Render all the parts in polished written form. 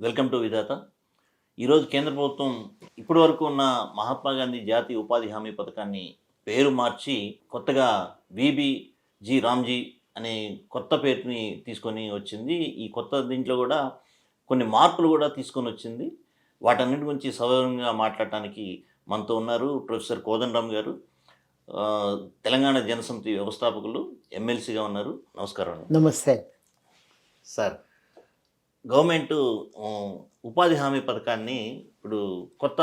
Welcome to విధాత. ఈరోజు కేంద్ర ప్రభుత్వం ఇప్పటి వరకు ఉన్న మహాత్మా గాంధీ జాతీయ ఉపాధి హామీ పథకాన్ని పేరు మార్చి కొత్తగా విబిజీ రామ్జీ అనే కొత్త పేరుని తీసుకొని వచ్చింది. ఈ కొత్త దీంట్లో కూడా కొన్ని మార్పులు కూడా తీసుకొని వచ్చింది. వాటన్నిటి గురించి సవివరంగా మాట్లాడటానికి మనతో ఉన్నారు ప్రొఫెసర్ కోదండరామ్ గారు. తెలంగాణ జనసమితి వ్యవస్థాపకులు, ఎమ్మెల్సీగా ఉన్నారు. నమస్కారం అండి. నమస్తే సార్, గవర్నమెంట్ ఉపాధి హామీ పథకాన్ని ఇప్పుడు కొత్త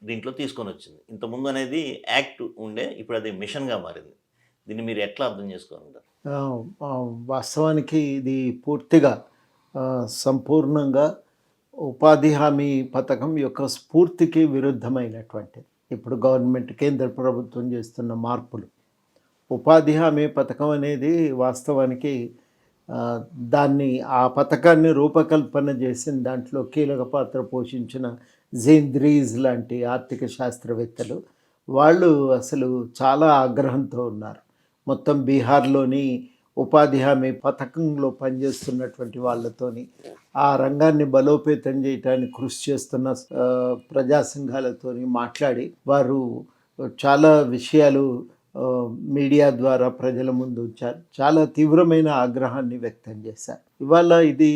దీంట్లో తీసుకొని వచ్చింది. ఇంతకుముందు అనేది యాక్ట్ ఉండే, ఇప్పుడు అది మిషన్గా మారింది. దీన్ని మీరు ఎట్లా అర్థం చేసుకోగలుగుతారు? వాస్తవానికి ఇది పూర్తిగా సంపూర్ణంగా ఉపాధి హామీ పథకం యొక్క స్ఫూర్తికి విరుద్ధమైనటువంటిది. ఇప్పుడు గవర్నమెంట్ కేంద్ర ప్రభుత్వం చేస్తున్న మార్పులు, ఉపాధి హామీ పథకం అనేది వాస్తవానికి దాన్ని ఆ పథకాన్ని రూపకల్పన చేసిన దాంట్లో కీలక పాత్ర పోషించిన జేంద్రీస్ లాంటి ఆర్థిక శాస్త్రవేత్తలు వాళ్ళు అసలు చాలా ఆగ్రహంతో ఉన్నారు. మొత్తం బీహార్లోని ఉపాధి హామీ పథకంలో పనిచేస్తున్నటువంటి వాళ్ళతోని, ఆ రంగాన్ని బలోపేతం చేయడానికి కృషి చేస్తున్న ప్రజా సంఘాలతోని మాట్లాడి వారు చాలా విషయాలు మీడియా ద్వారా ప్రజల ముందు ఉంచారు. చాలా తీవ్రమైన ఆగ్రహాన్ని వ్యక్తం చేశారు. ఇవాళ ఇది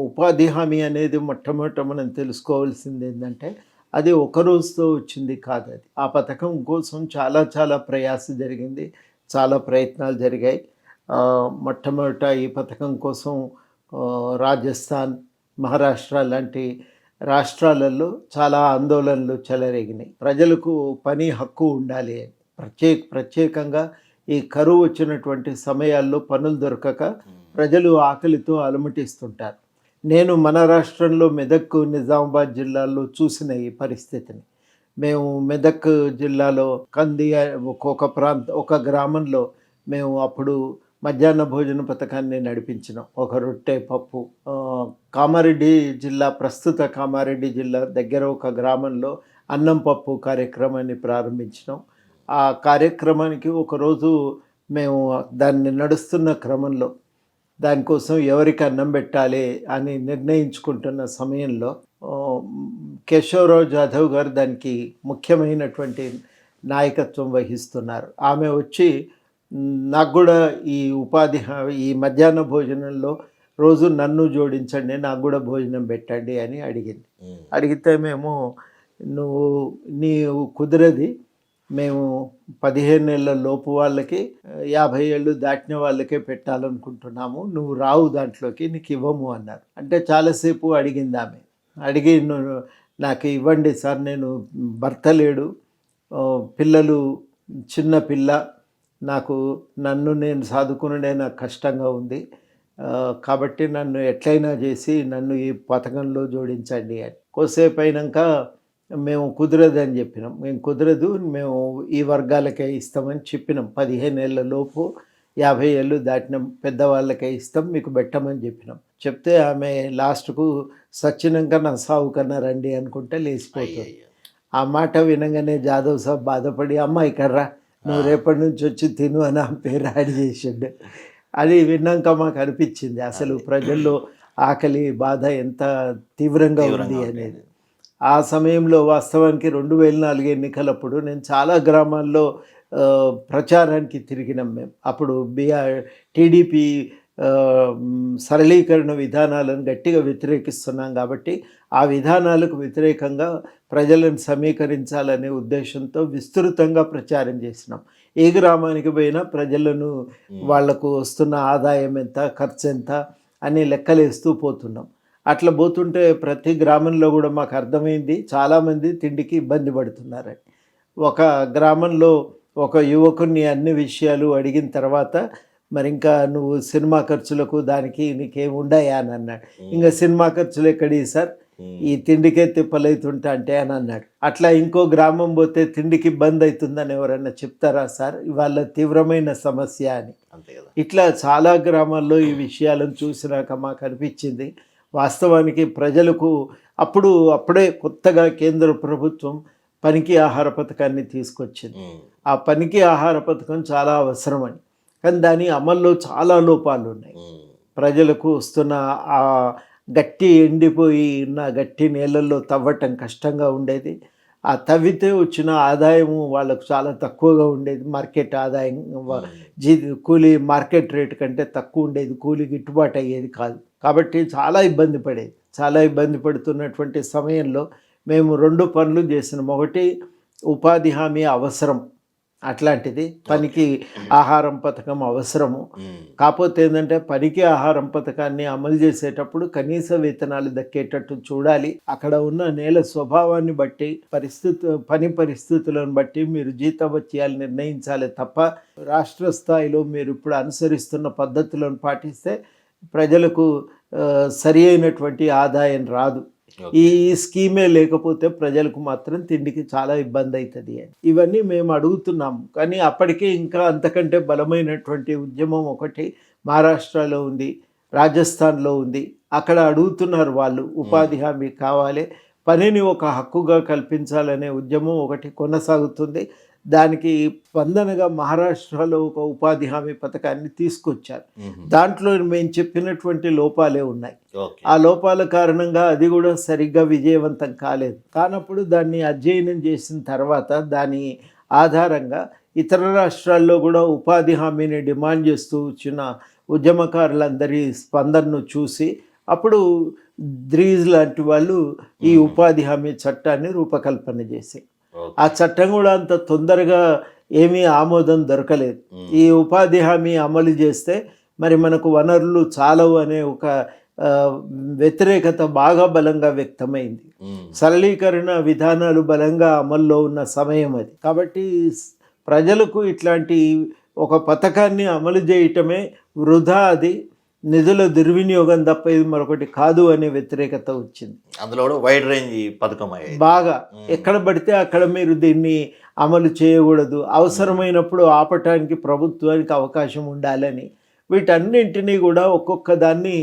ఉపాధి హామీ అనేది మొట్టమొదట మనం తెలుసుకోవాల్సింది ఏంటంటే అది ఒక రోజుతో వచ్చింది కాదు. అది ఆ పథకం కోసం చాలా ప్రయాస జరిగింది, చాలా ప్రయత్నాలు జరిగాయి. మొట్టమొదట ఈ పథకం కోసం రాజస్థాన్, మహారాష్ట్ర లాంటి రాష్ట్రాలలో చాలా ఆందోళనలు చెలరేగినాయి. ప్రజలకు పని హక్కు ఉండాలి అని ప్రత్యేకంగా ఈ కరువు వచ్చినటువంటి సమయాల్లో పనులు దొరకక ప్రజలు ఆకలితో అలమటిస్తుంటారు. నేను మన రాష్ట్రంలో మెదక్, నిజామాబాద్ జిల్లాల్లో చూసిన ఈ పరిస్థితిని. మేము మెదక్ జిల్లాలో కంది ఒక గ్రామంలో మేము అప్పుడు మధ్యాహ్న భోజన పథకాన్ని నడిపించినాం. ఒక రొట్టె పప్పు. కామారెడ్డి జిల్లా, ప్రస్తుత కామారెడ్డి జిల్లా దగ్గర ఒక గ్రామంలో అన్నం పప్పు కార్యక్రమాన్ని ప్రారంభించినాం. ఆ కార్యక్రమానికి ఒకరోజు మేము దాన్ని నడుస్తున్న క్రమంలో దానికోసం ఎవరికి అన్నం పెట్టాలి అని నిర్ణయించుకుంటున్న సమయంలో కేశవరావు జాదవ్ గారు దానికి ముఖ్యమైనటువంటి నాయకత్వం వహిస్తున్నారు. ఆమె వచ్చి నాకు కూడా ఈ ఈ మధ్యాహ్న భోజనంలో రోజు నన్ను జోడించండి, నాకు కూడా భోజనం పెట్టండి అని అడిగింది. అడిగితే మేము నీవు కుదరది, మేము 15 ఏళ్ళ లోపు వాళ్ళకి 50 ఏళ్ళు దాటిన వాళ్ళకే పెట్టాలనుకుంటున్నాము, నువ్వు రావు దాంట్లోకి, నీకు ఇవ్వము అన్నారు. అంటే చాలాసేపు అడిగింది ఆమె. అడిగి నాకు ఇవ్వండి సార్, నేను భర్త లేడు, పిల్లలు, చిన్న పిల్ల, నన్ను నేను సాదుకునే నాకు కష్టంగా ఉంది, కాబట్టి నన్ను ఎట్లయినా చేసి నన్ను ఈ పథకంలో జోడించండి అని. కొద్దిసేపు అయినాక మేము కుదరదని చెప్పినాం. మేము కుదరదు, మేము ఈ వర్గాలకే ఇస్తామని చెప్పినాం. 15 ఏళ్ళ లోపు 50 ఏళ్ళు దాటిన పెద్దవాళ్ళకే ఇస్తాం, మీకు పెట్టమని చెప్పినాం. చెప్తే ఆమె లాస్ట్కు సచ్చినాక నా సాగు కన్నా రండి అనుకుంటే లేచిపోతుంది. ఆ మాట వినగానే జాదవ్ సాబ్ బాధపడి, అమ్మ ఇక్కడ రా, నువ్వు రేపటి నుంచి వచ్చి తిను అని ఆ పేరు యాడ్ చేసిండు. అది విన్నాక మాకు అనిపించింది అసలు ప్రజల్లో ఆకలి బాధ ఎంత తీవ్రంగా ఉంది అనేది. ఆ సమయంలో వాస్తవానికి 2004 ఎన్నికలప్పుడు నేను చాలా గ్రామాల్లో ప్రచారానికి తిరిగినాం. మేము అప్పుడు టీడీపీ సరళీకరణ విధానాలను గట్టిగా వ్యతిరేకిస్తున్నాం కాబట్టి ఆ విధానాలకు వ్యతిరేకంగా ప్రజలను సమీకరించాలనే ఉద్దేశంతో విస్తృతంగా ప్రచారం చేసినాం. ఏ గ్రామానికి పోయినా ప్రజలను, వాళ్లకు వస్తున్న ఆదాయం ఎంత, ఖర్చు ఎంత అని లెక్కలేస్తూ పోతున్నాం. అట్లా పోతుంటే ప్రతి గ్రామంలో కూడా మాకు అర్థమైంది చాలామంది తిండికి ఇబ్బంది పడుతున్నారని. ఒక గ్రామంలో ఒక యువకుని అన్ని విషయాలు అడిగిన తర్వాత, మరి ఇంకా నువ్వు సినిమా ఖర్చులకు దానికి నీకేం ఉండయా అని అన్నాడు. ఇంకా సినిమా ఖర్చులు ఎక్కడి సార్, ఈ తిండికే తిప్పలవుతుంటా అంటే అని అన్నాడు. అట్లా ఇంకో గ్రామం పోతే తిండికి ఇబ్బంది అవుతుందని ఎవరన్నా చెప్తారా సార్, ఇవాళ తీవ్రమైన సమస్య అని. ఇట్లా చాలా గ్రామాల్లో ఈ విషయాలను చూసినాక మాకు అనిపించింది వాస్తవానికి ప్రజలకు అప్పుడే కొత్తగా కేంద్ర ప్రభుత్వం పనికి ఆహార పథకాన్ని తీసుకొచ్చింది. ఆ పనికి ఆహార పథకం చాలా అవసరమని, కానీ దాని అమల్లో చాలా లోపాలు ఉన్నాయి. ప్రజలకు వస్తున్న గట్టి ఎండిపోయి ఉన్న గట్టి నేలల్లో తవ్వటం కష్టంగా ఉండేది. ఆ తవ్వితే వచ్చిన ఆదాయము వాళ్ళకు చాలా తక్కువగా ఉండేది. మార్కెట్ ఆదాయం కూలీ మార్కెట్ రేట్ కంటే తక్కువ ఉండేది. కూలీ గిట్టుబాటు అయ్యేది కాదు. కాబట్టి చాలా ఇబ్బంది పడేది. చాలా ఇబ్బంది పడుతున్నటువంటి సమయంలో మేము 2 పనులు చేసినాం. ఒకటి ఉపాధి హామీ అవసరం, అట్లాంటిది పనికి ఆహారం పథకం అవసరము. కాకపోతే ఏంటంటే పనికి ఆహారం పథకాన్ని అమలు చేసేటప్పుడు కనీస వేతనాలు దక్కేటట్టు చూడాలి. అక్కడ ఉన్న నేల స్వభావాన్ని బట్టి పని పరిస్థితులను బట్టి మీరు జీతభత్యాలు నిర్ణయించాలి తప్ప రాష్ట్ర స్థాయిలో మీరు ఇప్పుడు అనుసరిస్తున్న పద్ధతులను పాటిస్తే ప్రజలకు సరి అయినటువంటి ఆదాయం రాదు. ఈ స్కీమే లేకపోతే ప్రజలకు మాత్రం తిండికి చాలా ఇబ్బంది అవుతుంది అని ఇవన్నీ మేము అడుగుతున్నాము. కానీ అప్పటికే ఇంకా అంతకంటే బలమైనటువంటి ఉద్యమం ఒకటి మహారాష్ట్రలో ఉంది, రాజస్థాన్లో ఉంది. అక్కడ అడుగుతున్నారు వాళ్ళు, ఉపాధి హామీ కావాలి, పనిని ఒక హక్కుగా కల్పించాలనే ఉద్యమం ఒకటి కొనసాగుతుంది. దానికి స్పందనగా మహారాష్ట్రలో ఒక ఉపాధి హామీ పథకాన్ని తీసుకొచ్చారు. దాంట్లో మేము చెప్పినటువంటి లోపాలే ఉన్నాయి. ఆ లోపాల కారణంగా అది కూడా సరిగ్గా విజయవంతం కానప్పుడు దాన్ని అధ్యయనం చేసిన తర్వాత దాని ఆధారంగా ఇతర రాష్ట్రాల్లో కూడా ఉపాధి హామీని డిమాండ్ చేస్తూ వచ్చిన ఉద్యమకారులందరి స్పందనను చూసి అప్పుడు ద్రీజ్ లాంటి వాళ్ళు ఈ ఉపాధి హామీ చట్టాన్ని రూపకల్పన చేశారు. ఆ చట్టం కూడా అంత తొందరగా ఏమీ ఆమోదం దొరకలేదు. ఈ ఉపాధి హామీ అమలు చేస్తే మరి మనకు వనరులు చాలవు అనే ఒక వ్యతిరేకత బాగా బలంగా వ్యక్తమైంది. సరళీకరణ విధానాలు బలంగా అమల్లో ఉన్న సమయం అది. కాబట్టి ప్రజలకు ఇట్లాంటి ఒక పథకాన్ని అమలు చేయటమే వృధా, అది నిధుల దుర్వినియోగం తప్ప ఇది మరొకటి కాదు అనే వ్యతిరేకత వచ్చింది. అందులో కూడా వైడ్ రేంజ్ పథకం బాగా ఎక్కడ పడితే అక్కడ మీరు దీన్ని అమలు చేయకూడదు, అవసరమైనప్పుడు ఆపటానికి ప్రభుత్వానికి అవకాశం ఉండాలని వీటన్నింటినీ కూడా ఒక్కొక్క దాన్ని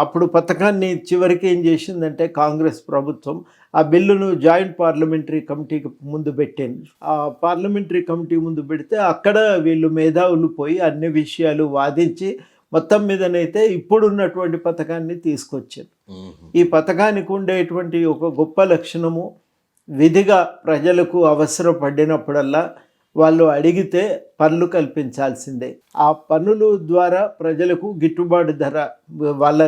అప్పుడు పథకాన్ని చివరికి ఏం చేసిందంటే కాంగ్రెస్ ప్రభుత్వం ఆ బిల్లును జాయింట్ పార్లమెంటరీ కమిటీకి ముందు పెట్టింది. ఆ పార్లమెంటరీ కమిటీ ముందు పెడితే అక్కడ వీళ్ళు మేధావులు పోయి అన్ని విషయాలు వాదించి మొత్తం మీదనైతే ఇప్పుడున్నటువంటి పథకాన్ని తీసుకొచ్చారు. ఈ పథకానికి ఉండేటువంటి ఒక గొప్ప లక్షణము, విధిగా ప్రజలకు అవసరపడినప్పుడల్లా వాళ్ళు అడిగితే పన్నులు కల్పించాల్సిందే. ఆ పన్నుల ద్వారా ప్రజలకు గిట్టుబాటు ధర, వాళ్ళ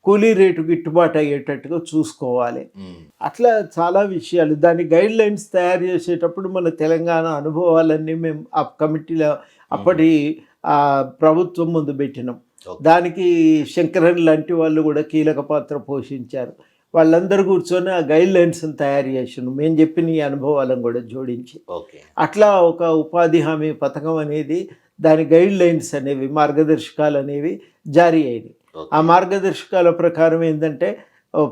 కూలీ రేటు గిట్టుబాటు అయ్యేటట్టుగా చూసుకోవాలి. అట్లా చాలా విషయాలు, దాని గైడ్ లైన్స్ తయారు చేసేటప్పుడు మన తెలంగాణ అనుభవాలన్నీ మేము ఆ కమిటీలో అప్పటి ప్రభుత్వం ముందు పెట్టినాం. దానికి శంకరన్ లాంటి వాళ్ళు కూడా కీలక పాత్ర పోషించారు. వాళ్ళందరూ కూర్చొని ఆ గైడ్ లైన్స్ని తయారు చేసాను, మేము చెప్పిన ఈ అనుభవాలను కూడా జోడించి. అట్లా ఒక ఉపాధి హామీ పథకం అనేది, దాని గైడ్ లైన్స్ అనేవి, మార్గదర్శకాలు అనేవి జారీ అయినాయి. ఆ మార్గదర్శకాల ప్రకారం ఏంటంటే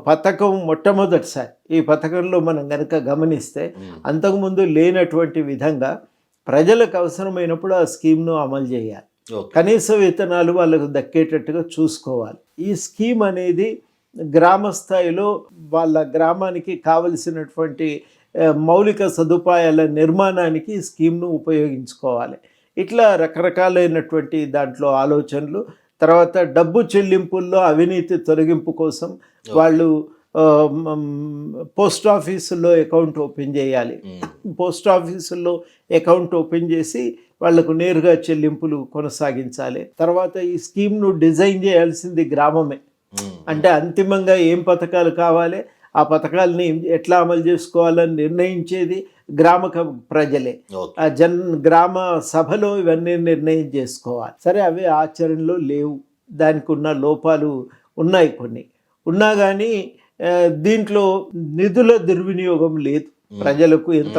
పథకం మొట్టమొదటిసారి ఈ పథకంలో మనం కనుక గమనిస్తే అంతకుముందు లేనటువంటి విధంగా ప్రజలకు అవసరమైనప్పుడు ఆ స్కీమ్ను అమలు చేయాలి. కనీస వేతనాలు వాళ్ళకు దక్కేటట్టుగా చూసుకోవాలి. ఈ స్కీమ్ అనేది గ్రామ స్థాయిలో వాళ్ళ గ్రామానికి కావలసినటువంటి మౌలిక సదుపాయాల నిర్మాణానికి ఈ స్కీమ్ను ఉపయోగించుకోవాలి. ఇట్లా రకరకాలైనటువంటి దాంట్లో ఆలోచనలు. తర్వాత డబ్బు చెల్లింపుల్లో అవినీతి తొలగింపు కోసం వాళ్ళు పోస్ట్ ఆఫీసుల్లో అకౌంట్ ఓపెన్ చేయాలి. పోస్ట్ ఆఫీసుల్లో అకౌంట్ ఓపెన్ చేసి వాళ్లకు నేరుగా చెల్లింపులు కొనసాగించాలి. తర్వాత ఈ స్కీమ్ను డిజైన్ చేయాల్సింది గ్రామమే. అంటే అంతిమంగా ఏం పథకాలు కావాలి, ఆ పథకాలని ఎట్లా అమలు చేసుకోవాలని నిర్ణయించేది గ్రామ ప్రజలే. గ్రామ సభలో ఇవన్నీ నిర్ణయం చేసుకోవాలి. సరే, అవి ఆచరణలో లేవు, దానికి ఉన్న లోపాలు ఉన్నాయి. కొన్ని ఉన్నా కానీ దీంట్లో నిధుల దుర్వినియోగం లేదు. ప్రజలకు ఎంత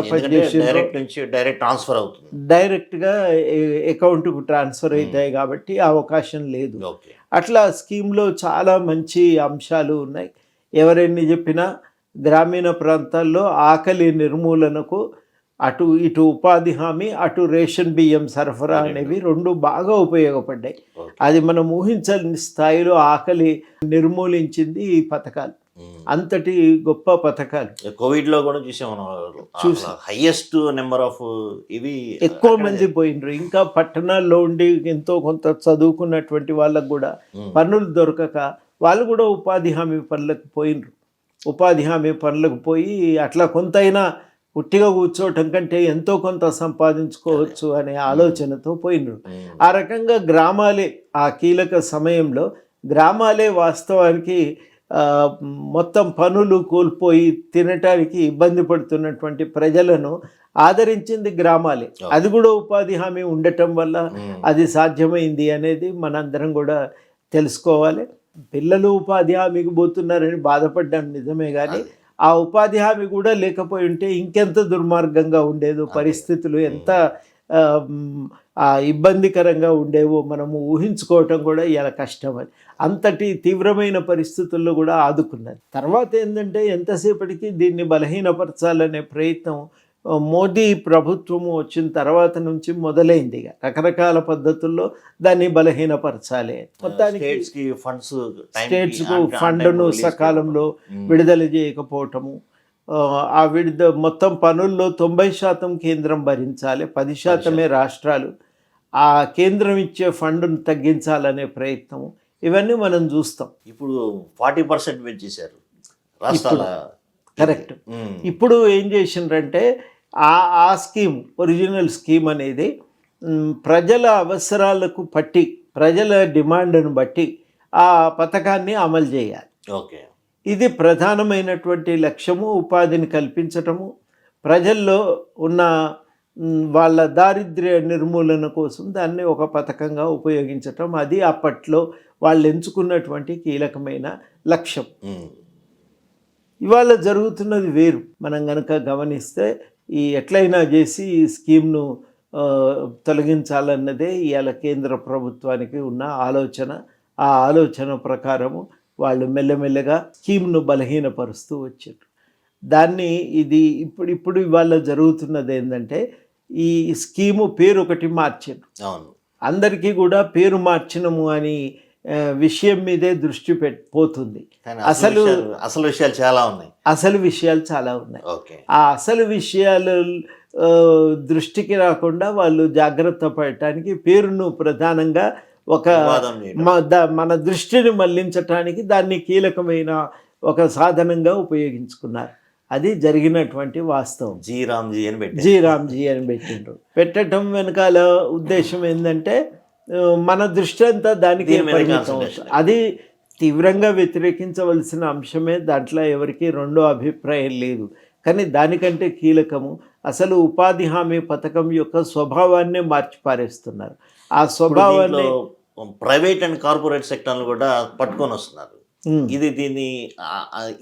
డైరెక్ట్ ట్రాన్స్ఫర్ అవుతుంది, డైరెక్ట్గా అకౌంట్కు ట్రాన్స్ఫర్ అవుతాయి కాబట్టి అవకాశం లేదు. అట్లా స్కీమ్లో చాలా మంచి అంశాలు ఉన్నాయి. ఎవరెన్ని చెప్పినా గ్రామీణ ప్రాంతాల్లో ఆకలి నిర్మూలనకు అటు ఇటు ఉపాధి హామీ, అటు రేషన్ బియ్యం సరఫరా అనేవి రెండు బాగా ఉపయోగపడ్డాయి. అది మనం ఊహించని స్థాయిలో ఆకలి నిర్మూలించింది ఈ పథకాలు. అంతటి గొప్ప పథకాలు. కోవిడ్ లో కూడా చూసాం, హైయెస్ట్ నెంబర్ ఆఫ్ ఇవి ఎక్కువ మంది పోయినరు. ఇంకా పట్టణాల్లో ఉండి ఎంతో కొంత చదువుకున్నటువంటి వాళ్ళకు కూడా పన్నులు దొరకక వాళ్ళు కూడా ఉపాధి హామీ పనులకు పోయినరు. ఉపాధి హామీ పనులకు పోయి అట్లా కొంతైనా ఉట్టిగా కూర్చోవటం కంటే ఎంతో కొంత సంపాదించుకోవచ్చు అనే ఆలోచనతో పోయినరు. ఆ రకంగా గ్రామాలే ఆ కీలక సమయంలో గ్రామాలే వాస్తవానికి మొత్తం పనులు కోల్పోయి తినటానికి ఇబ్బంది పడుతున్నటువంటి ప్రజలను ఆదరించింది గ్రామాలే. అది కూడా ఉపాధి హామీ ఉండటం వల్ల అది సాధ్యమైంది అనేది మనందరం కూడా తెలుసుకోవాలి. పిల్లలు ఉపాధి హామీకి పోతున్నారని బాధపడ్డాను నిజమే, కానీ ఆ ఉపాధి హామీ కూడా లేకపోయి ఉంటే ఇంకెంత దుర్మార్గంగా ఉండేదో, పరిస్థితులు ఎంత ఇబ్బందికరంగా ఉండేవో మనము ఊహించుకోవటం కూడా ఇలా కష్టం. అని అంతటి తీవ్రమైన పరిస్థితుల్లో కూడా ఆదుకున్నది. తర్వాత ఏంటంటే ఎంతసేపటికి దీన్ని బలహీనపరచాలనే ప్రయత్నం మోదీ ప్రభుత్వము వచ్చిన తర్వాత నుంచి మొదలైంది. రకరకాల పద్ధతుల్లో దాన్ని బలహీనపరచాలి. మొత్తానికి స్టేట్స్కు ఫండ్ను సకాలంలో విడుదల చేయకపోవటము, ఆ మొత్తం పనుల్లో 90% కేంద్రం భరించాలి, 10% రాష్ట్రాలు, ఆ కేంద్రం ఇచ్చే ఫండ్ను తగ్గించాలనే ప్రయత్నం, ఇవన్నీ మనం చూస్తాం. ఇప్పుడు 40% పెంచేశారు రాష్ట్రాల. కరెక్ట్. ఇప్పుడు ఏం చేసిండ్రంటే ఆ స్కీమ్, ఒరిజినల్ స్కీమ్ అనేది ప్రజల అవసరాలకు పట్టి, ప్రజల డిమాండ్ను బట్టి ఆ పథకాన్ని అమలు చేయాలి. ఓకే, ఇది ప్రధానమైనటువంటి లక్ష్యము. ఉపాధిని కల్పించటము, ప్రజల్లో ఉన్న వాళ్ళ దారిద్ర్య నిర్మూలన కోసం దాన్ని ఒక పథకంగా ఉపయోగించటం, అది అప్పట్లో వాళ్ళు ఎంచుకున్నటువంటి కీలకమైన లక్ష్యం. ఇవాళ జరుగుతున్నది వేరు. మనం కనుక గమనిస్తే ఈ ఎట్లయినా చేసి ఈ స్కీమ్ను తొలగించాలన్నదే ఇవాళ కేంద్ర ప్రభుత్వానికి ఉన్న ఆలోచన. ఆ ఆలోచన ప్రకారము వాళ్ళు మెల్లమెల్లగా స్కీమ్ను బలహీనపరుస్తూ వచ్చారు. దాన్ని ఇప్పుడు ఇవాళ జరుగుతున్నది ఏంటంటే ఈ స్కీము పేరు ఒకటి మార్చారు. అందరికీ కూడా పేరు మార్చినము అని విషయం మీదే దృష్టి పోతుంది. అసలు విషయాలు చాలా ఉన్నాయి. ఆ అసలు విషయాలు దృష్టికి రాకుండా వాళ్ళు జాగ్రత్త పడటానికి పేరును ప్రధానంగా ఒక మన దృష్టిని మళ్లించటానికి దాన్ని కీలకమైన ఒక సాధనంగా ఉపయోగించుకున్నారు. అది జరిగినటువంటి వాస్తవం. జీ రామ్జీ అని పెట్టిండ్రు. పెట్టడం వెనకాల ఉద్దేశం ఏంటంటే మన దృష్టి అంతా దానికి పరిమితం. అది తీవ్రంగా వ్యతిరేకించవలసిన అంశమే, దాంట్లో ఎవరికి రెండో అభిప్రాయం లేదు. కానీ దానికంటే కీలకము అసలు ఉపాధి హామీ పథకం యొక్క స్వభావాన్నే మార్చి పారేస్తున్నారు. ఆ స్వభావాన్ని ప్రైవేట్ అండ్ కార్పొరేట్ సెక్టర్లు కూడా పట్టుకొని వస్తున్నారు.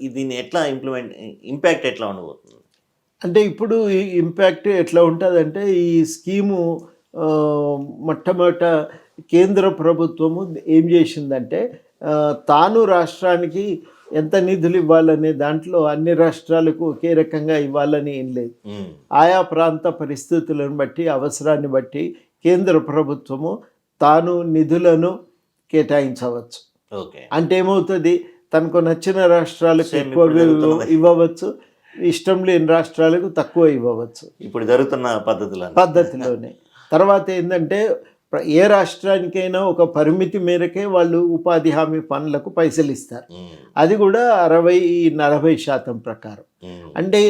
దీన్ని ఎట్లా ఇంపాక్ట్ ఎట్లా ఉండబోతుంది అంటే ఇప్పుడు ఈ ఇంపాక్ట్ ఎట్లా ఉంటుందంటే ఈ స్కీము మొట్టమొదట కేంద్ర ప్రభుత్వము ఏం చేసిందంటే తాను రాష్ట్రానికి ఎంత నిధులు ఇవ్వాలనే దాంట్లో అన్ని రాష్ట్రాలకు ఒకే రకంగా ఇవ్వాలని ఏం లేదు. ఆయా ప్రాంత పరిస్థితులను బట్టి, అవసరాన్ని బట్టి కేంద్ర ప్రభుత్వము తాను నిధులను కేటాయించవచ్చు. అంటే ఏమవుతుంది, తనకు నచ్చిన రాష్ట్రాలకు ఎక్కువ ఇవ్వవచ్చు, ఇష్టం లేని రాష్ట్రాలకు తక్కువ ఇవ్వవచ్చు. ఇప్పుడు జరుగుతున్న పద్ధతిలోనే. తర్వాత ఏంటంటే ఏ రాష్ట్రానికైనా ఒక పరిమితి మేరకే వాళ్ళు ఉపాధి హామీ పనులకు పైసలు ఇస్తారు. అది కూడా 60-40% ప్రకారం. అంటే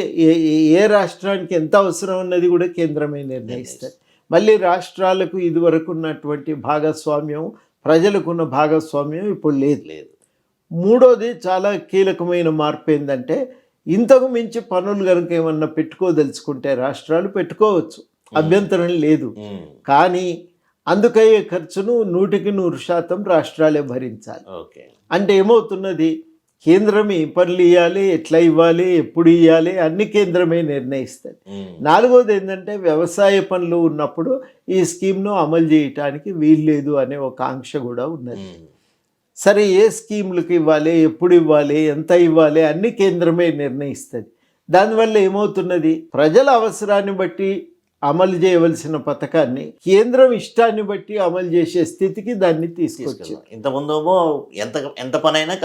ఏ రాష్ట్రానికి ఎంత అవసరం ఉన్నది కూడా కేంద్రమే నిర్ణయిస్తారు. మళ్ళీ రాష్ట్రాలకు ఇదివరకు ఉన్నటువంటి భాగస్వామ్యం, ప్రజలకున్న భాగస్వామ్యం ఇప్పుడు లేదు. మూడోది చాలా కీలకమైన మార్పు ఏంటంటే ఇంతకు మించి పనులు కనుక ఏమన్నా పెట్టుకోదలుచుకుంటే రాష్ట్రాలు పెట్టుకోవచ్చు, అభ్యంతరం లేదు. కానీ అందుకయ్యే ఖర్చును 100% రాష్ట్రాలే భరించాలి. అంటే ఏమవుతున్నది, కేంద్రం ఏ పనులు ఇవ్వాలి, ఎట్లా ఇవ్వాలి, ఎప్పుడు ఇవ్వాలి అన్ని కేంద్రమే నిర్ణయిస్తుంది. నాలుగోది ఏంటంటే వ్యవసాయ పనులు ఉన్నప్పుడు ఈ స్కీమ్ను అమలు చేయటానికి వీల్లేదు అనే ఒక ఆంక్ష కూడా ఉన్నది. సరే, ఏ స్కీములకు ఇవ్వాలి, ఎప్పుడు ఇవ్వాలి, ఎంత ఇవ్వాలి అన్ని కేంద్రమే నిర్ణయిస్తుంది. దానివల్ల ఏమవుతున్నది, ప్రజల అవసరాన్ని బట్టి అమలు చేయవలసిన పథకాన్ని కేంద్రం ఇష్టాన్ని బట్టి అమలు చేసే స్థితికి దాన్ని తీసుకొచ్చింది. ఇంతకుముందు ఎంత పనైనా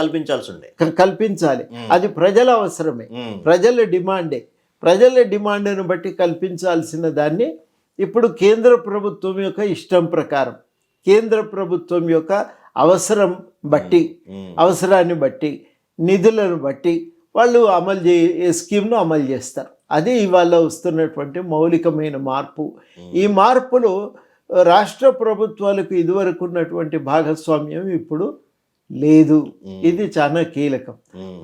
కల్పించాలి, అది ప్రజల అవసరమే, ప్రజల డిమాండే. ప్రజల డిమాండ్ను బట్టి కల్పించాల్సిన దాన్ని ఇప్పుడు కేంద్ర ప్రభుత్వం యొక్క ఇష్టం ప్రకారం, కేంద్ర ప్రభుత్వం యొక్క అవసరం బట్టి అవసరాన్ని బట్టి నిధులను బట్టి వాళ్ళు స్కీమ్ను అమలు చేస్తారు. అది ఇవాళ వస్తున్నటువంటి మౌలికమైన మార్పు. ఈ మార్పులు రాష్ట్ర ప్రభుత్వాలకు ఇదివరకు ఉన్నటువంటి భాగస్వామ్యం ఇప్పుడు లేదు. ఇది చాలా కీలకం.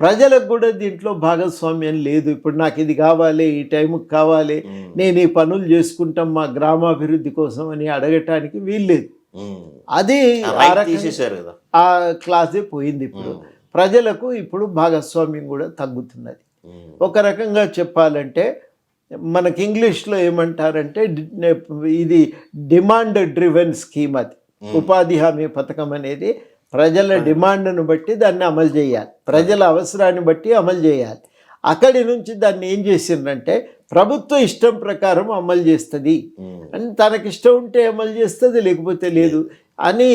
ప్రజలకు కూడా దీంట్లో భాగస్వామ్యం లేదు. ఇప్పుడు నాకు ఇది కావాలి, ఈ టైంకి కావాలి, నేను ఈ పనులు చేసుకుంటాం మా గ్రామాభివృద్ధి కోసం అని అడగటానికి వీల్లేదు. అది ఆ క్లాసే పోయింది. ఇప్పుడు ప్రజలకు ఇప్పుడు భాగస్వామ్యం కూడా తగ్గుతున్నది. ఒక రకంగా చెప్పాలంటే మనకి ఇంగ్లీష్లో ఏమంటారంటే ఇది డిమాండ్ డ్రివెన్ స్కీమ్. అది ఉపాధి హామీ పథకం అనేది ప్రజల డిమాండ్ను బట్టి దాన్ని అమలు చేయాలి, ప్రజల అవసరాన్ని బట్టి అమలు చేయాలి. అక్కడి నుంచి దాన్ని ఏం చేసిందంటే ప్రభుత్వ ఇష్టం ప్రకారం అమలు చేస్తుంది అని, తనకిష్టం ఉంటే అమలు చేస్తుంది, లేకపోతే లేదు అని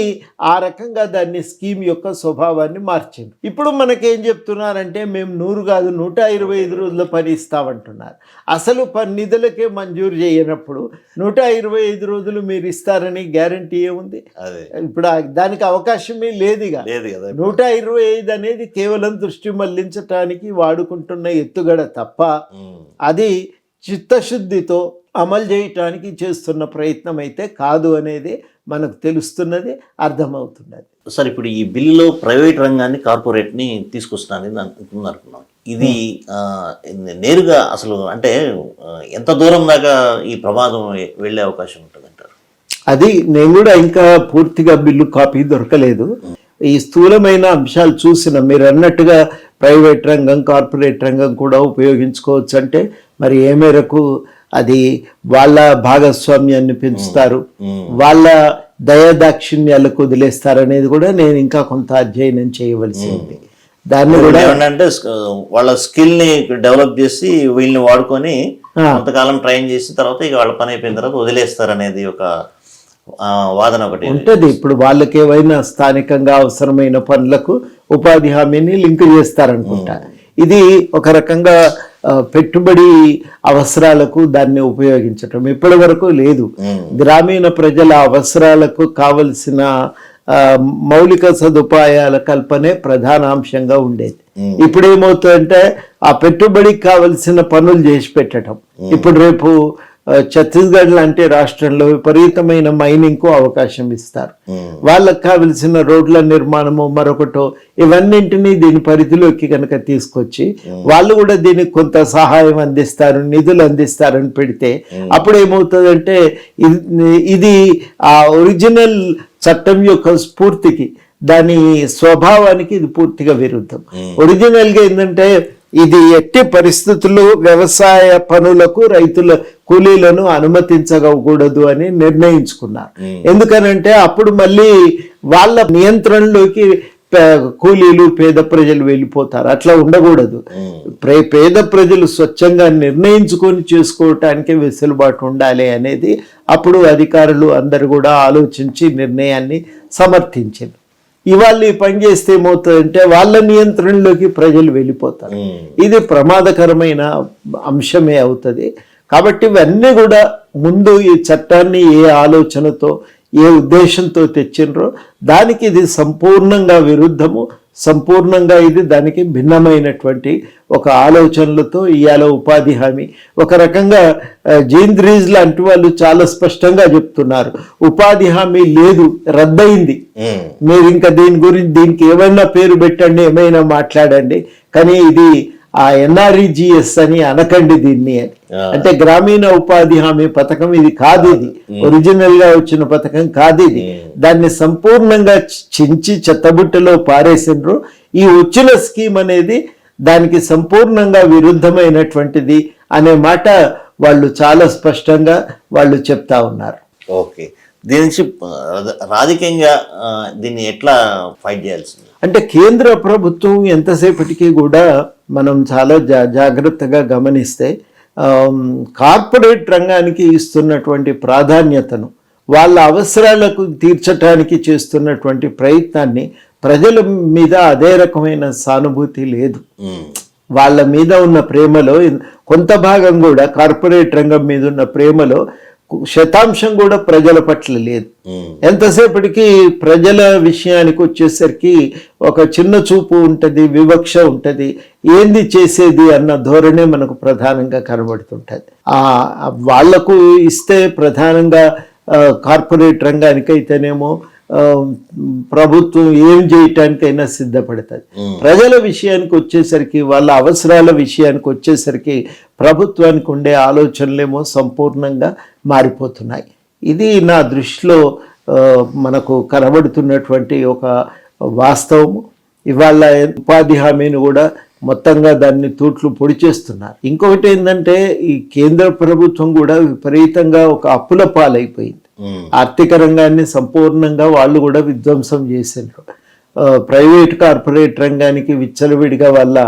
ఆ రకంగా దాన్ని స్కీమ్ యొక్క స్వభావాన్ని మార్చింది. ఇప్పుడు మనకేం చెప్తున్నారంటే మేము 100 కాదు 125 రోజుల పని ఇస్తామంటున్నారు. అసలు నిధులకే మంజూరు చేయనప్పుడు 125 రోజులు మీరు ఇస్తారని గ్యారంటీ ఏముంది? ఇప్పుడు దానికి అవకాశమే లేదు. ఇక 125 అనేది కేవలం దృష్టి మళ్లించటానికి వాడుకుంటున్న ఎత్తుగడ తప్ప అది చిత్తశుద్ధితో అమలు చేయటానికి చేస్తున్న ప్రయత్నం అయితే కాదు అనేది మనకు తెలుస్తున్నది, అర్థమవుతున్నది. సార్, ఇప్పుడు ఈ బిల్లులో ప్రైవేట్ రంగాన్ని కార్పొరేట్ని తీసుకొస్తున్నానని అనుకున్నాం. ఇది నేరుగా అసలు అంటే ఎంత దూరం దాకా ఈ ప్రమాదం వెళ్ళే అవకాశం ఉంటుంది అంటారు? అది నేను కూడా ఇంకా పూర్తిగా బిల్లు కాపీ దొరకలేదు. ఈ స్థూలమైన అంశాలు చూసిన మీరు అన్నట్టుగా ప్రైవేట్ రంగం కార్పొరేట్ రంగం కూడా ఉపయోగించుకోవచ్చు అంటే మరి ఏ మేరకు అది వాళ్ళ భాగస్వామ్యాన్ని పెంచుతారు, వాళ్ళ దయాదాక్షిణ్యాలకు వదిలేస్తారు అనేది కూడా నేను ఇంకా కొంత అధ్యయనం చేయవలసి ఉంది. దాన్ని కూడా ఏంటంటే వాళ్ళ స్కిల్ ని డెవలప్ చేసి వీళ్ళని వాడుకొని కొంతకాలం ట్రైన్ చేసిన తర్వాత ఇక వాళ్ళ పని అయిపోయిన తర్వాత వదిలేస్తారు అనేది ఒక వాదన ఒకటి ఉంటుంది. ఇప్పుడు వాళ్ళకి ఏవైనా స్థానికంగా అవసరమైన పనులకు ఉపాధి హామీని లింక్ చేస్తారనుకుంటా. ఇది ఒక రకంగా పెట్టుబడి అవసరాలకు దాన్ని ఉపయోగించటం ఇప్పటి వరకు లేదు. గ్రామీణ ప్రజల అవసరాలకు కావలసిన మౌలిక సదుపాయాల కల్పనే ప్రధాన అంశంగా ఉండేది. ఇప్పుడు ఏమవుతుందంటే ఆ పెట్టుబడికి కావలసిన పనులు చేసి పెట్టడం. ఇప్పుడు రేపు ఛత్తీస్గఢ్ లాంటి రాష్ట్రంలో విపరీతమైన మైనింగ్ కు అవకాశం ఇస్తారు. వాళ్ళకు కావలసిన రోడ్ల నిర్మాణము మరొకటో ఇవన్నింటినీ దీని పరిధిలోకి కనుక తీసుకొచ్చి వాళ్ళు కూడా దీనికి కొంత సహాయం అందిస్తారు, నిధులు అందిస్తారని పెడితే అప్పుడు ఏమవుతుందంటే ఇది ఆ ఒరిజినల్ చట్టం యొక్క స్ఫూర్తికి దాని స్వభావానికి ఇది పూర్తిగా విరుద్ధం. ఒరిజినల్ గా ఏంటంటే ఇది ఎట్టి పరిస్థితుల్లో వ్యవసాయ పనులకు రైతుల కూలీలను అనుమతించకూడదు అని నిర్ణయించుకున్నారు. ఎందుకనంటే అప్పుడు మళ్ళీ వాళ్ళ నియంత్రణలోకి కూలీలు పేద ప్రజలు వెళ్ళిపోతారు. అట్లా ఉండకూడదు. పేద ప్రజలు స్వచ్ఛంగా నిర్ణయించుకొని చేసుకోవటానికి వెసులుబాటు ఉండాలి అనేది అప్పుడు అధికారులు అందరు కూడా ఆలోచించి నిర్ణయాన్ని సమర్థించారు. ఇవాళ ఈ పని చేస్తే ఏమవుతుందంటే వాళ్ళ నియంత్రణలోకి ప్రజలు వెళ్ళిపోతారు. ఇది ప్రమాదకరమైన అంశమే అవుతుంది. కాబట్టి ఇవన్నీ కూడా ముందు ఈ చట్టాన్ని ఏ ఆలోచనతో ఏ ఉద్దేశంతో తెచ్చినరో దానికి ఇది సంపూర్ణంగా విరుద్ధము, సంపూర్ణంగా ఇది దానికి భిన్నమైనటువంటి ఒక ఆలోచనలతో ఇవాళ ఉపాధి హామీ ఒక రకంగా జీంద్రీజ్ లాంటి వాళ్ళు చాలా స్పష్టంగా చెప్తున్నారు ఉపాధి హామీ లేదు, రద్దయింది. మీరు ఇంకా దీనికి ఏమైనా పేరు పెట్టండి, ఏమైనా మాట్లాడండి, కానీ ఇది ఆ ఎన్ఆర్ఈజిఎస్ అని అనకండి దీన్ని అని. అంటే గ్రామీణ ఉపాధి హామీ పథకం ఇది కాదు, ఇది ఒరిజినల్ గా వచ్చిన పథకం కాదు. ఇది దాన్ని సంపూర్ణంగా చించి చెత్తబుట్టలో పారేసినరు. ఈ వచ్చిన స్కీమ్ అనేది దానికి సంపూర్ణంగా విరుద్ధమైనటువంటిది అనే మాట వాళ్ళు చాలా స్పష్టంగా వాళ్ళు చెప్తా ఉన్నారు. ఓకే, దీని నుంచి రాజకీయంగా దీన్ని ఎట్లా ఫైట్ చేయాల్సింది అంటే కేంద్ర ప్రభుత్వం ఎంతసేపటికి కూడా మనం చాలా జాగ్రత్తగా గమనిస్తే కార్పొరేట్ రంగానికి ఇస్తున్నటువంటి ప్రాధాన్యతను, వాళ్ళ అవసరాలకు తీర్చడానికి చేస్తున్నటువంటి ప్రయత్నాన్ని ప్రజల మీద అదే రకమైన సానుభూతి లేదు. వాళ్ళ మీద ఉన్న ప్రేమలో కొంత భాగం కూడా కార్పొరేట్ రంగం మీద ఉన్న ప్రేమలో శతాంశం కూడా ప్రజల పట్ల లేదు. ఎంతసేపటికి ప్రజల విషయానికి వచ్చేసరికి ఒక చిన్న చూపు ఉంటుంది, వివక్ష ఉంటుంది, ఏంది చేసేది అన్న ధోరణే మనకు ప్రధానంగా కనబడుతుంటుంది. వాళ్లకు ఇస్తే ప్రధానంగా కార్పొరేట్ రంగానికైతేనేమో ప్రభుత్వం ఏం చేయటానికైనా సిద్ధపడుతుంది. ప్రజల విషయానికి వచ్చేసరికి, వాళ్ళ అవసరాల విషయానికి వచ్చేసరికి ప్రభుత్వానికి ఉండే ఆలోచనలేమో సంపూర్ణంగా మారిపోతున్నాయి. ఇది నా దృష్టిలో మనకు కనబడుతున్నటువంటి ఒక వాస్తవము. ఇవాళ ఉపాధి హామీని కూడా మొత్తంగా దాన్ని తూట్లు పొడి చేస్తున్నారు. ఇంకొకటి ఏంటంటే, ఈ కేంద్ర ప్రభుత్వం కూడా విపరీతంగా ఒక అప్పుల పాలైపోయింది. ఆర్థిక రంగాన్ని సంపూర్ణంగా వాళ్ళు కూడా విధ్వంసం చేసిండ్రు. ప్రైవేట్ కార్పొరేట్ రంగానికి విచ్చలవిడిగా వాళ్ళ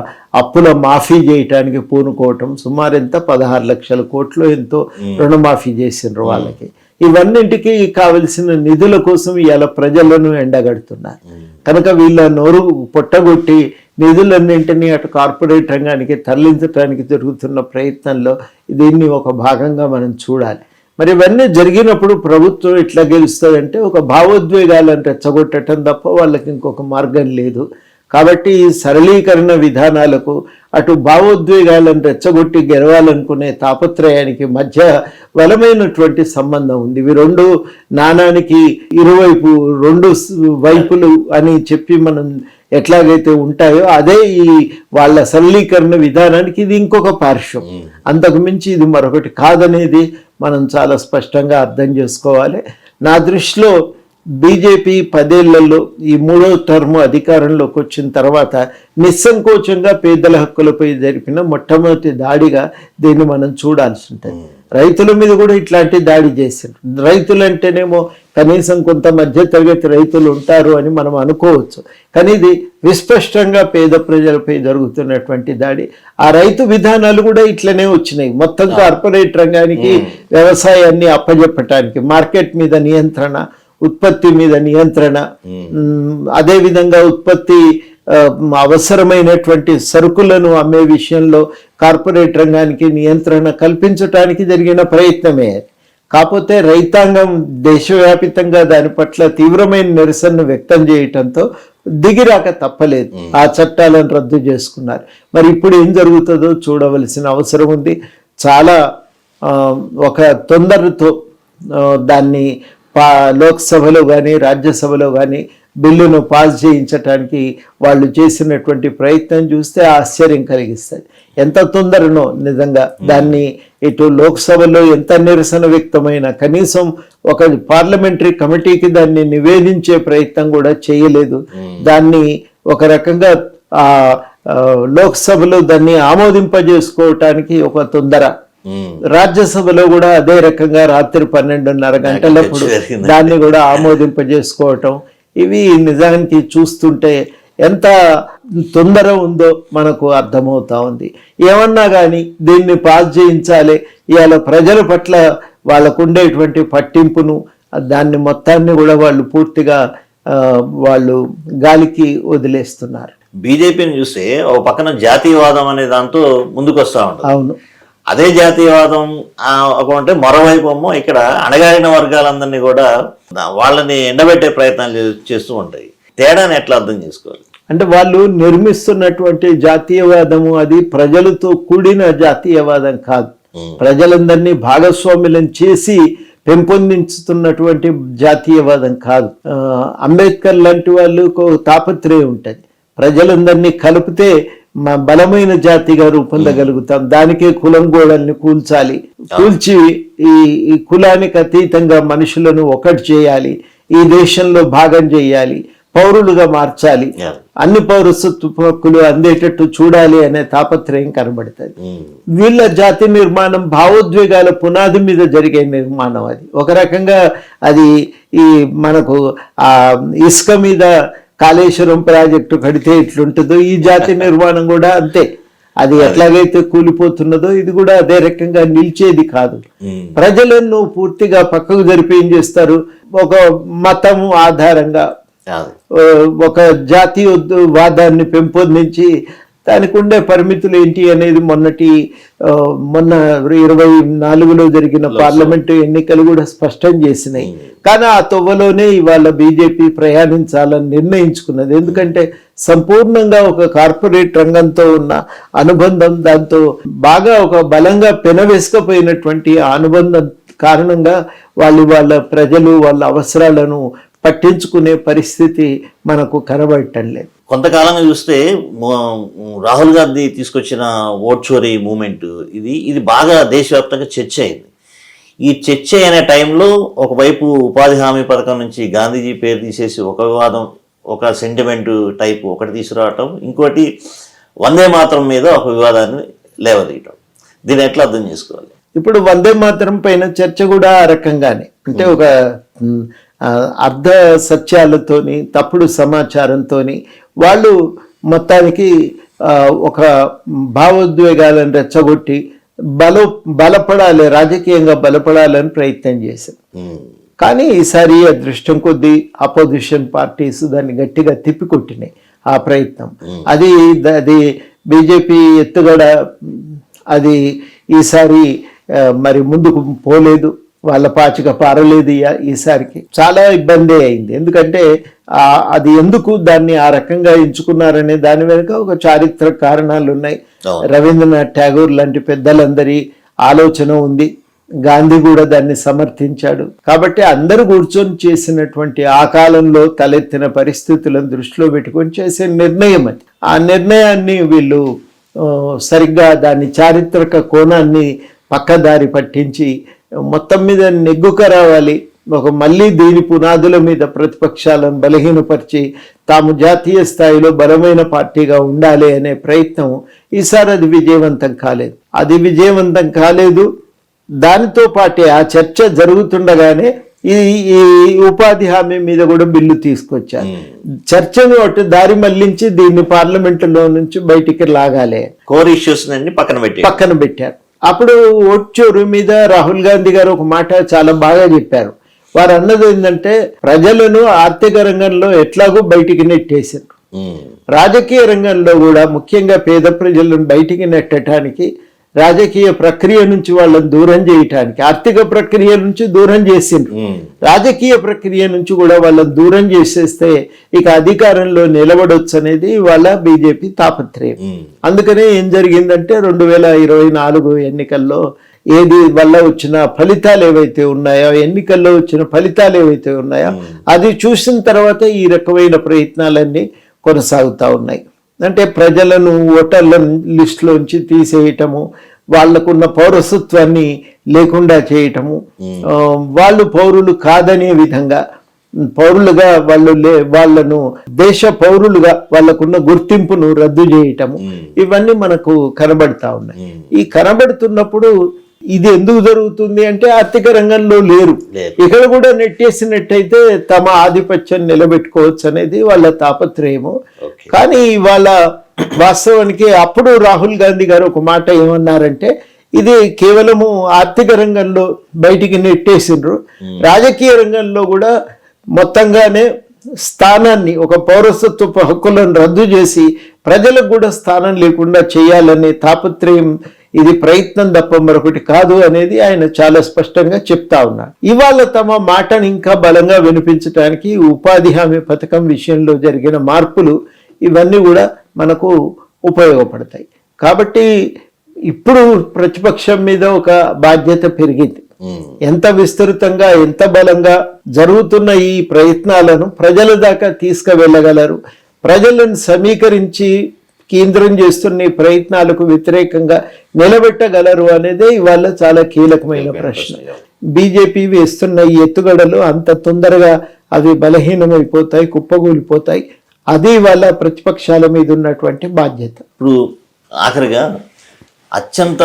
అప్పుల మాఫీ చేయటానికి పూనుకోవటం, సుమారు ఎంత 16 లక్షల కోట్లు ఎంతో రుణమాఫీ చేసిండ్రు వాళ్ళకి. ఇవన్నింటికి కావలసిన నిధుల కోసం ఇవాళ ప్రజలను ఎండగడుతున్నారు. కనుక వీళ్ళ నోరు పొట్టగొట్టి నిధులన్నింటినీ అటు కార్పొరేట్ రంగానికి తరలించడానికి జరుగుతున్న ప్రయత్నంలో దీన్ని ఒక భాగంగా మనం చూడాలి. మరి ఇవన్నీ జరిగినప్పుడు ప్రభుత్వం ఎట్లా గెలుస్తుందంటే, ఒక భావోద్వేగాలను రెచ్చగొట్టడం తప్ప వాళ్ళకి ఇంకొక మార్గం లేదు. కాబట్టి ఈ సరళీకరణ విధానాలకు అటు భావోద్వేగాలను రెచ్చగొట్టి గెలవాలనుకునే తాపత్రయానికి మధ్య బలమైనటువంటి సంబంధం ఉంది. ఇవి రెండు నాణానికి ఇరువైపు, రెండు వైపులు అని చెప్పి మనం ఎట్లాగైతే ఉంటాయో అదే ఈ వాళ్ళ సరళీకరణ విధానానికి ఇది ఇంకొక పార్శ్వం. అంతకు మించి ఇది మరొకటి కాదనేది మనం చాలా స్పష్టంగా అర్థం చేసుకోవాలి. నా దృష్టిలో బీజేపీ 10 ఏళ్లలో ఈ 3వ టర్మ్ అధికారంలోకి వచ్చిన తర్వాత నిస్సంకోచంగా పేదల హక్కులపై జరిపిన మొట్టమొదటి దాడిగా దీన్ని మనం చూడాల్సి ఉంటుంది. రైతుల మీద కూడా ఇట్లాంటి దాడి చేశారు. రైతులంటేనేమో కనీసం కొంత మధ్యతరగతి రైతులు ఉంటారు అని మనం అనుకోవచ్చు, కానీ ఇది విస్పష్టంగా పేద ప్రజలపై జరుగుతున్నటువంటి దాడి. ఆ రైతు విధానాలు కూడా ఇట్లనే వచ్చినాయి. మొత్తం కార్పొరేట్ రంగానికి వ్యవసాయాన్ని అప్పజెప్పటానికి, మార్కెట్ మీద నియంత్రణ, ఉత్పత్తి మీద నియంత్రణ, అదేవిధంగా ఉత్పత్తి అవసరమైనటువంటి సరుకులను అమ్మే విషయంలో కార్పొరేట్ రంగానికి నియంత్రణ కల్పించడానికి జరిగిన ప్రయత్నమే. కాకపోతే రైతాంగం దేశవ్యాపితంగా దాని పట్ల తీవ్రమైన నిరసనను వ్యక్తం చేయటంతో దిగిరాక తప్పలేదు. ఆ చట్టాలను రద్దు చేసుకున్నారు. మరి ఇప్పుడు ఏం జరుగుతుందో చూడవలసిన అవసరం ఉంది. చాలా ఒక తొందరతో దాన్ని లోక్సభలో కానీ రాజ్యసభలో కానీ బిల్లును పాస్ చేయించడానికి వాళ్ళు చేసినటువంటి ప్రయత్నం చూస్తే ఆశ్చర్యం కలిగిస్తుంది. ఎంత తొందరనో నిజంగా దాన్ని ఇటు లోక్సభలో ఎంత నిరసన వ్యక్తమైనా కనీసం ఒక పార్లమెంటరీ కమిటీకి దాన్ని నివేదించే ప్రయత్నం కూడా చేయలేదు. దాన్ని ఒక రకంగా లోక్సభలో దాన్ని ఆమోదింపజేసుకోవటానికి ఒక తొందర, రాజ్యసభలో కూడా అదే రకంగా రాత్రి 12:30 గంటలప్పుడు దాన్ని కూడా ఆమోదింపజేసుకోవటం, ఇవి నిజానికి చూస్తుంటే ఎంత తొందర ఉందో మనకు అర్థమవుతా ఉంది. ఏమన్నా కానీ దీన్ని పాస్ చేయించాలి, ఇవాళ ప్రజల పట్ల వాళ్ళకు ఉండేటువంటి పట్టింపును దాన్ని మొత్తాన్ని కూడా వాళ్ళు పూర్తిగా వాళ్ళు గాలికి వదిలేస్తున్నారు. బీజేపీని చూస్తే ఒక పక్కన జాతీయవాదం అనే దాంతో ముందుకు వస్తూ ఉంటుంది. అవును, అదే జాతీయవాదం అంటే మరోవైపు ఇక్కడ అణగారిన వర్గాలందరినీ కూడా వాళ్ళని ఎండబెట్టే ప్రయత్నాలు చేస్తూ ఉంటాయి. తేడాని ఎట్లా అర్థం చేసుకోవాలి అంటే, వాళ్ళు నిర్మిస్తున్నటువంటి జాతీయవాదము అది ప్రజలతో కూడిన జాతీయవాదం కాదు. ప్రజలందరినీ భాగస్వాములను చేసి పెంపొందించుతున్నటువంటి జాతీయవాదం కాదు. అంబేద్కర్ లాంటి వాళ్ళకు తాపత్రయం ఉంటుంది, ప్రజలందరినీ కలిపితే బలమైన జాతిగా రూపొందగలుగుతాం, దానికే కులం గోడల్ని కూల్చి ఈ కులానికి అతీతంగా మనుషులను ఒకటి చేయాలి, ఈ దేశంలో భాగం చేయాలి, పౌరులుగా మార్చాలి, అన్ని పౌరసత్వ హక్కులు అందేటట్టు చూడాలి అనే తాపత్రయం కనబడుతుంది. వీళ్ళ జాతి నిర్మాణం భావోద్వేగాల పునాది మీద జరిగే నిర్మాణం. అది ఒక రకంగా అది ఈ మనకు ఆ ఇసుక మీద కాళేశ్వరం ప్రాజెక్టు కడితే ఎట్లుంటుందో ఈ జాతి నిర్మాణం కూడా అంతే. అది ఎట్లాగైతే కూలిపోతున్నదో ఇది కూడా అదే రకంగా నిలిచేది కాదు. ప్రజలను పూర్తిగా పక్కకు జరిపి ఏం చేస్తారు, ఒక మతము ఆధారంగా ఒక జాతీయవాదాన్ని పెంపొందించి దానికి ఉండే పరిమితులు ఏంటి అనేది మొన్న 24లో జరిగిన పార్లమెంటు ఎన్నికలు కూడా స్పష్టం చేసినాయి. కానీ ఆ తొవ్వలోనే ఇవాళ బీజేపీ ప్రయాణించాలని నిర్ణయించుకున్నది. ఎందుకంటే సంపూర్ణంగా ఒక కార్పొరేట్ రంగంతో ఉన్న అనుబంధం, దాంతో బాగా ఒక బలంగా పెనవేసుకపోయినటువంటి ఆ అనుబంధం కారణంగా వాళ్ళ ప్రజలు వాళ్ళ అవసరాలను పట్టించుకునే పరిస్థితి మనకు కనబడటం లేదు. కొంతకాలంగా చూస్తే రాహుల్ గాంధీ తీసుకొచ్చిన ఓట్ చోరీ మూమెంట్ ఇది బాగా దేశవ్యాప్తంగా చర్చ అయింది. ఈ చర్చ అయిన టైంలో ఒకవైపు ఉపాధి హామీ పథకం నుంచి గాంధీజీ పేరు తీసేసి ఒక వివాదం, ఒక సెంటిమెంట్ టైప్ ఒకటి తీసుకురావటం, ఇంకోటి వందే మాతరం మీద ఒక వివాదాన్ని లేవదీయటం. దీన్ని ఎట్లా అర్థం చేసుకోవాలి? ఇప్పుడు వందే మాతరం పైన చర్చ కూడా ఆ రకంగానే, అంటే ఒక అర్ధ సత్యాలతోని తప్పుడు సమాచారంతోని వాళ్ళు మొత్తానికి ఒక భావోద్వేగాలను రెచ్చగొట్టి బలపడాలి, రాజకీయంగా బలపడాలని ప్రయత్నం చేశారు. కానీ ఈసారి అదృష్టం కొద్దీ అపోజిషన్ పార్టీస్ దాన్ని గట్టిగా తిప్పికొట్టినాయి ఆ ప్రయత్నం. అది బీజేపీ ఎత్తుగడ అది ఈసారి మరి ముందుకు పోలేదు, వాళ్ళ పాచిక పారలేదు. ఈసారికి చాలా ఇబ్బంది అయింది. ఎందుకంటే అది ఎందుకు దాన్ని ఆ రకంగా ఎంచుకున్నారనే దాని వెనుక ఒక చారిత్రక కారణాలు ఉన్నాయి. రవీంద్రనాథ్ ఠాగూర్ లాంటి పెద్దలందరి ఆలోచన ఉంది, గాంధీ కూడా దాన్ని సమర్థించాడు. కాబట్టి అందరూ కూర్చొని చేసినటువంటి ఆ కాలంలో తలెత్తిన పరిస్థితులను దృష్టిలో పెట్టుకొని చేసే నిర్ణయం అది. ఆ నిర్ణయాన్ని వీళ్ళు సరిగ్గా దాని చారిత్రక కోణాన్ని పక్కదారి పట్టించి మొత్తం మీద నెగ్గుక రావాలి, మళ్ళీ దీని పునాదుల మీద ప్రతిపక్షాలను బలహీనపరిచి తాము జాతీయ స్థాయిలో బలమైన పార్టీగా ఉండాలి అనే ప్రయత్నం ఈసారి అది విజయవంతం కాలేదు. దానితో పాటే ఆ చర్చ జరుగుతుండగానే ఈ ఉపాధి హామీ మీద కూడా బిల్లు తీసుకొచ్చారు. చర్చను అటు దారి మళ్లించి దీన్ని పార్లమెంటులో నుంచి బయటికి లాగాలి, కోర్ ఇష్యూస్ పక్కన పెట్టారు. అప్పుడు ఓట్ చోరీ మీద రాహుల్ గాంధీ గారు ఒక మాట చాలా బాగా చెప్పారు. వారు అన్నది ఏంటంటే, ప్రజలను ఆర్థిక రంగంలో ఎట్లాగో బయటికి నెట్టేశారు, రాజకీయ రంగంలో కూడా ముఖ్యంగా పేద ప్రజలను బయటికి నెట్టడానికి, రాజకీయ ప్రక్రియ నుంచి వాళ్ళని దూరం చేయటానికి, ఆర్థిక ప్రక్రియ నుంచి దూరం చేసిండ్రు, రాజకీయ ప్రక్రియ నుంచి కూడా వాళ్ళని దూరం చేసేస్తే ఇక అధికారంలో నిలబడొచ్చు అనేది వాళ్ళ బీజేపీ తాపత్రయం. అందుకనే ఏం జరిగిందంటే 2024 ఎన్నికల్లో ఏది వల్ల వచ్చిన ఫలితాలు ఏవైతే ఉన్నాయో, ఎన్నికల్లో వచ్చిన ఫలితాలు ఏవైతే ఉన్నాయో అది చూసిన తర్వాత ఈ రకమైన ప్రయత్నాలన్నీ కొనసాగుతూ ఉన్నాయి. అంటే ప్రజలను ఓటర్ల లిస్టులోంచి తీసేయటము, వాళ్లకున్న పౌరసత్వాన్ని లేకుండా చేయటము, వాళ్ళు పౌరులు కాదనే విధంగా పౌరులుగా వాళ్ళను దేశ పౌరులుగా వాళ్ళకున్న గుర్తింపును రద్దు చేయటము, ఇవన్నీ మనకు కనబడతా ఉన్నాయి. ఈ కనబడుతున్నప్పుడు ఇది ఎందుకు జరుగుతుంది అంటే ఆర్థిక రంగంలో లేరు, ఇక్కడ కూడా నెట్టేసినట్టయితే తమ ఆధిపత్యం నిలబెట్టుకోవచ్చు అనేది వాళ్ళ తాపత్రయము. కానీ వాళ్ళ వాస్తవానికి అప్పుడు రాహుల్ గాంధీ గారు ఒక మాట ఏమన్నారంటే, ఇది కేవలము ఆర్థిక రంగంలో బయటికి నెట్టేసిండ్రు, రాజకీయ రంగంలో కూడా మొత్తంగానే స్థానాన్ని, ఒక పౌరసత్వ హక్కులను రద్దు చేసి ప్రజలకు కూడా స్థానం లేకుండా చేయాలనే తాపత్రయం, ఇది ప్రయత్నం తప్ప మరొకటి కాదు అనేది ఆయన చాలా స్పష్టంగా చెప్తా ఉన్నారు. ఇవాళ తమ మాటను ఇంకా బలంగా వినిపించడానికి ఉపాధి హామీ పథకం విషయంలో జరిగిన మార్పులు ఇవన్నీ కూడా మనకు ఉపయోగపడతాయి. కాబట్టి ఇప్పుడు ప్రతిపక్షం మీద ఒక బాధ్యత పెరిగింది. ఎంత విస్తృతంగా, ఎంత బలంగా జరుగుతున్న ఈ ప్రయత్నాలను ప్రజల దాకా తీసుకువెళ్ళగలరు, ప్రజలను సమీకరించి కేంద్రం చేస్తున్న ఈ ప్రయత్నాలకు వ్యతిరేకంగా నిలబెట్టగలరు అనేది ఇవాళ చాలా కీలకమైన ప్రశ్న. బీజేపీ వేస్తున్న ఈ ఎత్తుగడలు అంత తొందరగా అవి బలహీనమైపోతాయి, కుప్పగూలిపోతాయి. అది వాళ్ళ ప్రతిపక్షాల మీద ఉన్నటువంటి బాధ్యత. ఇప్పుడు ఆఖరిగా అత్యంత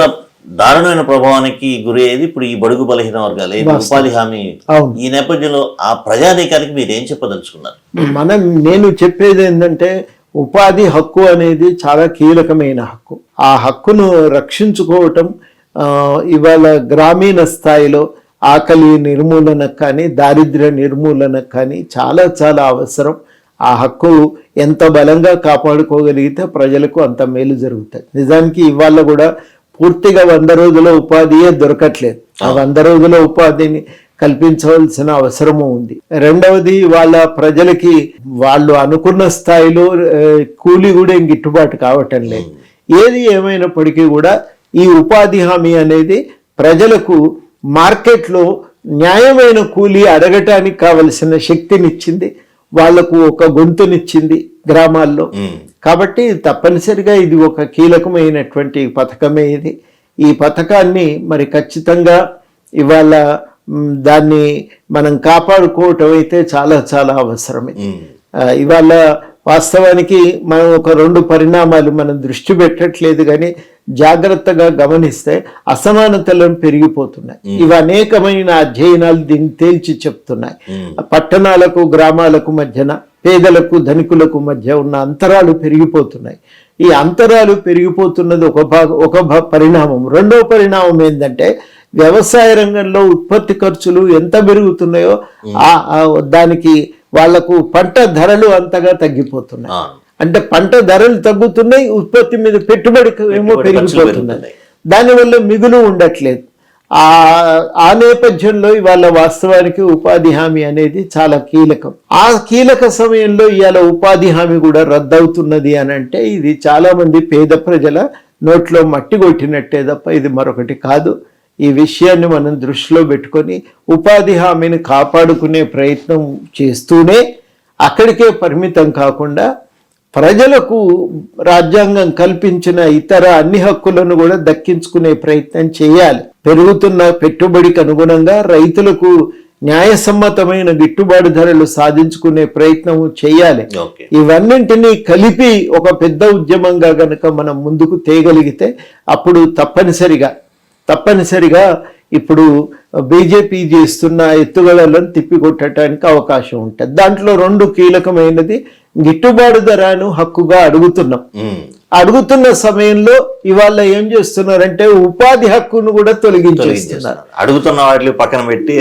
దారుణమైన ప్రభావానికి గురి అయ్యేది ఇప్పుడు ఈ బడుగు బలహీన వర్గాలు, ఉపాధి హామీ. ఈ నేపథ్యంలో ఆ ప్రజానీకానికి మీరు ఏం చెప్పదలుచుకున్నారు? నేను చెప్పేది ఏంటంటే, ఉపాధి హక్కు అనేది చాలా కీలకమైన హక్కు. ఆ హక్కును రక్షించుకోవటం ఇవాళ గ్రామీణ స్థాయిలో ఆకలి నిర్మూలనకు కానీ, దారిద్ర్య నిర్మూలనకు కానీ చాలా చాలా అవసరం. ఆ హక్కు ఎంత బలంగా కాపాడుకోగలిగితే ప్రజలకు అంత మేలు జరుగుతుంది. నిజానికి ఇవాళ కూడా పూర్తిగా 100 రోజుల ఉపాధియే దొరకట్లేదు. ఆ 100 రోజుల ఉపాధిని కల్పించవలసిన అవసరము ఉంది. రెండవది వాళ్ళ ప్రజలకి వాళ్ళు అనుకున్న స్థాయిలో కూలీ కూడా గిట్టుబాటు కావటం లేదు. ఏది ఏమైనప్పటికీ కూడా ఈ ఉపాధి హామీ అనేది ప్రజలకు మార్కెట్లో న్యాయమైన కూలీ అడగటానికి కావలసిన శక్తినిచ్చింది, వాళ్లకు ఒక గొంతునిచ్చింది గ్రామాల్లో. కాబట్టి తప్పనిసరిగా ఇది ఒక కీలకమైనటువంటి పథకమే ఇది. ఈ పథకాన్ని మరి ఖచ్చితంగా ఇవాళ దాన్ని మనం కాపాడుకోవటం అయితే చాలా చాలా అవసరమే. ఇవాళ వాస్తవానికి మనం ఒక 2 పరిణామాలు మనం దృష్టి పెట్టట్లేదు, కానీ జాగ్రత్తగా గమనిస్తే అసమానతలను పెరిగిపోతున్నాయి. ఇవి అనేకమైన అధ్యయనాలు దీన్ని తేల్చి చెప్తున్నాయి. పట్టణాలకు గ్రామాలకు మధ్యన, పేదలకు ధనికులకు మధ్య ఉన్న అంతరాలు పెరిగిపోతున్నాయి. ఈ అంతరాలు పెరిగిపోతున్నది ఒక పరిణామం. రెండో పరిణామం ఏంటంటే వ్యవసాయ రంగంలో ఉత్పత్తి ఖర్చులు ఎంత పెరుగుతున్నాయో దానికి వాళ్లకు పంట ధరలు అంతగా తగ్గిపోతున్నాయి. అంటే పంట ధరలు తగ్గుతున్నాయి, ఉత్పత్తి మీద పెట్టుబడి ఏమో పెరిగిపోతున్నాయి, దానివల్ల మిగులు ఉండట్లేదు. ఆ నేపథ్యంలో ఇవాళ వాస్తవానికి ఉపాధి హామీ అనేది చాలా కీలకం. ఆ కీలక సమయంలో ఇవాళ ఉపాధి హామీ కూడా రద్దవుతున్నది అని అంటే ఇది చాలా మంది పేద ప్రజల నోట్లో మట్టి కొట్టినట్టే తప్ప ఇది మరొకటి కాదు. ఈ విషయాన్ని మనం దృష్టిలో పెట్టుకొని ఉపాధి హామీని కాపాడుకునే ప్రయత్నం చేస్తూనే అక్కడికే పరిమితం కాకుండా ప్రజలకు రాజ్యాంగం కల్పించిన ఇతర అన్ని హక్కులను కూడా దక్కించుకునే ప్రయత్నం చేయాలి. పెరుగుతున్న పెట్టుబడికి అనుగుణంగా రైతులకు న్యాయసమ్మతమైన గిట్టుబాటు ధరలు సాధించుకునే ప్రయత్నం చేయాలి. ఇవన్నింటినీ కలిపి ఒక పెద్ద ఉద్యమంగా గనక మనం ముందుకు తేగలిగితే అప్పుడు తప్పనిసరిగా ఇప్పుడు బీజేపీ చేస్తున్న ఎత్తుగడలను తిప్పికొట్టడానికి అవకాశం ఉంటుంది. దాంట్లో 2 కీలకమైనది గిట్టుబాటు ధరను హక్కుగా అడుగుతున్న సమయంలో ఇవాళ ఏం చేస్తున్నారంటే ఉపాధి హక్కును కూడా తొలగించేస్తున్నారు. అడుగుతున్న వాటిని పక్కన పెట్టి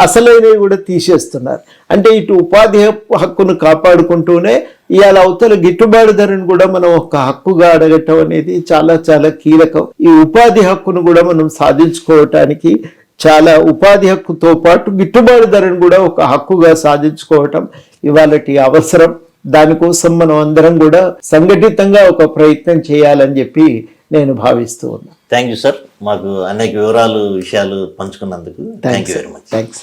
అసలైనవి కూడా తీసేస్తున్నారు. అంటే ఇటు ఉపాధి హక్కును కాపాడుకుంటూనే ఇవాళ అవతల గిట్టుబాటు ధరను కూడా మనం ఒక హక్కుగా అడగటం అనేది చాలా చాలా కీలకం. ఈ ఉపాధి హక్కును కూడా మనం సాధించుకోవటానికి చాలా ఉపాధి హక్కుతో పాటు గిట్టుబాటు ధరను కూడా ఒక హక్కుగా సాధించుకోవటం ఇవాళటి అవసరం. దానికోసం మనం అందరం కూడా సంఘటితంగా ఒక ప్రయత్నం చేయాలని చెప్పి నేను భావిస్తూ ఉన్నా. థ్యాంక్ యూ సార్, మాకు అనేక విషయాలు పంచుకున్నందుకు thank you very much. Thanks.